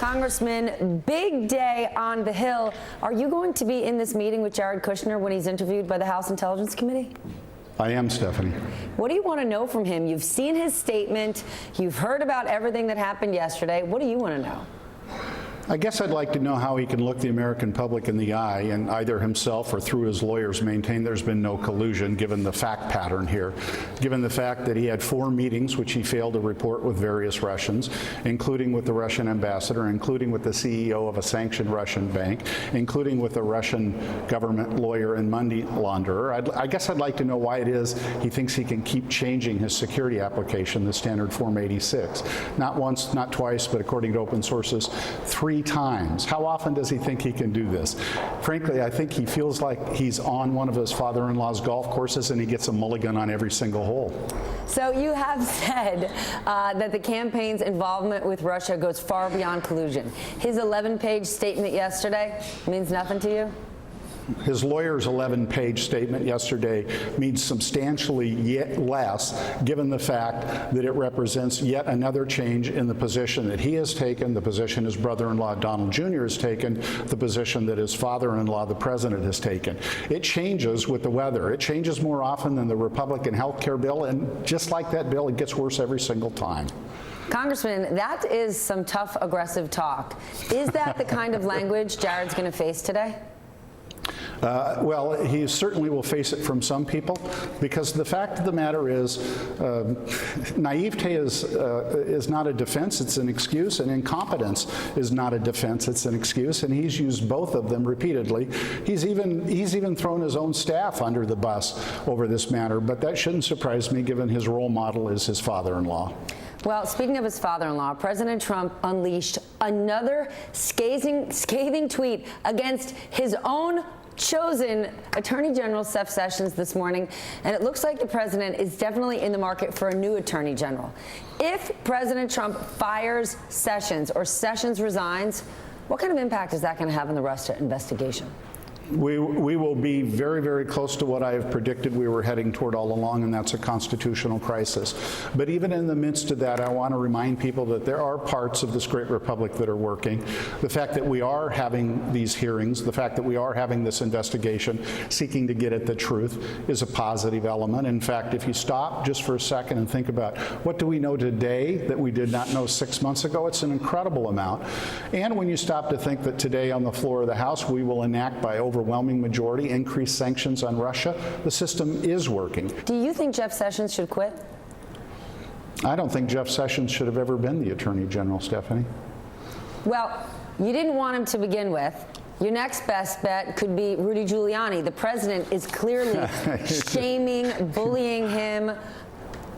Congressman, big day on the Hill. Are you going to be in this meeting with Jared Kushner when he's interviewed by the House Intelligence Committee? I am, Stephanie. What do you want to know from him? You've seen his statement. You've heard about everything that happened yesterday. What do you want to know? I guess I'd like to know how he can look the American public in the eye and either himself or through his lawyers maintain there's been no collusion, given the fact pattern here, given the fact that he had 4 meetings which he failed to report with various Russians, including with the Russian ambassador, including with the CEO of a sanctioned Russian bank, including with a Russian government lawyer and money launderer. I guess I'd like to know why it is he thinks he can keep changing his security application, the standard Form 86. Not once, not twice, but according to open sources, 3 times. How often does he think he can do this? Frankly, I think he feels like he's on one of his father-in-law's golf courses and he gets a mulligan on every single hole. So you have said that the campaign's involvement with Russia goes far beyond collusion. His 11-page statement yesterday means nothing to you? His lawyer's 11-page statement yesterday means substantially yet less, given the fact that it represents yet another change in the position that he has taken, the position his brother-in-law Donald Jr. has taken, the position that his father-in-law, the president, has taken. It changes with the weather. It changes more often than the Republican health care bill, and just like that bill, it gets worse every single time. Congressman, that is some tough, aggressive talk. Is that the kind of language Jared's going to face today? Well, he certainly will face it from some people, because the fact of the matter is naivete is not a defense, it's an excuse, and incompetence is not a defense, it's an excuse, and he's used both of them repeatedly. He's even thrown his own staff under the bus over this matter, but that shouldn't surprise me given his role model is his father-in-law. Well, speaking of his father-in-law, President Trump unleashed another scathing tweet against his own chosen Attorney General Jeff Sessions this morning, and it looks like the president is definitely in the market for a new Attorney General. If President Trump fires Sessions or Sessions resigns, what kind of impact is that going to have on the Russia investigation? We will be very, very close to what I have predicted we were heading toward all along, and that's a constitutional crisis. But even in the midst of that, I want to remind people that there are parts of this great republic that are working. The fact that we are having these hearings, the fact that we are having this investigation, seeking to get at the truth, is a positive element. In fact, if you stop just for a second and think about what do we know today that we did not know 6 months ago, it's an incredible amount. And when you stop to think that today on the floor of the House, we will enact by overwhelming majority increased sanctions on Russia, the system is working. Do you think Jeff Sessions should quit? I don't think Jeff Sessions should have ever been the Attorney General, Stephanie. Well, you didn't want him to begin with. Your next best bet could be Rudy Giuliani. The president is clearly shaming, bullying him,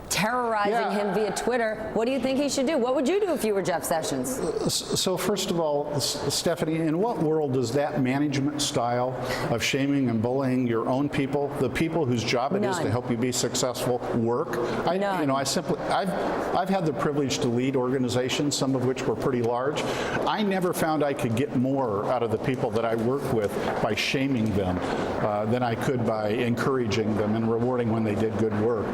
terrorizing him via Twitter. What do you think he should do? What would you do if you were Jeff Sessions? So first of all, Stephanie, in what world does that management style of shaming and bullying your own people, the people whose job it is to help you be successful, work? I've had the privilege to lead organizations, some of which were pretty large. I never found I could get more out of the people that I work with by shaming them than I could by encouraging them and rewarding when they did good work.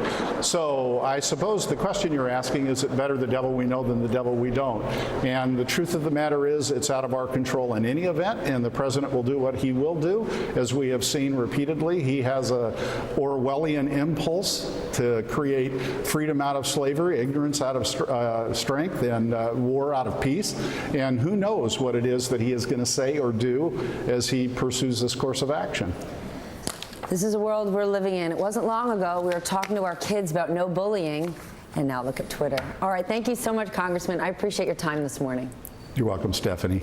So I suppose the question you're asking is it better the devil we know than the devil we don't? And the truth of the matter is it's out of our control in any event, and the president will do what he will do. As we have seen repeatedly, he has a Orwellian impulse to create freedom out of slavery, ignorance out of strength, and war out of peace. And who knows what it is that he is going to say or do as he pursues this course of action. This is a world we're living in. It wasn't long ago we were talking to our kids about no bullying, and now look at Twitter. All right, thank you so much, Congressman. I appreciate your time this morning. You're welcome, Stephanie.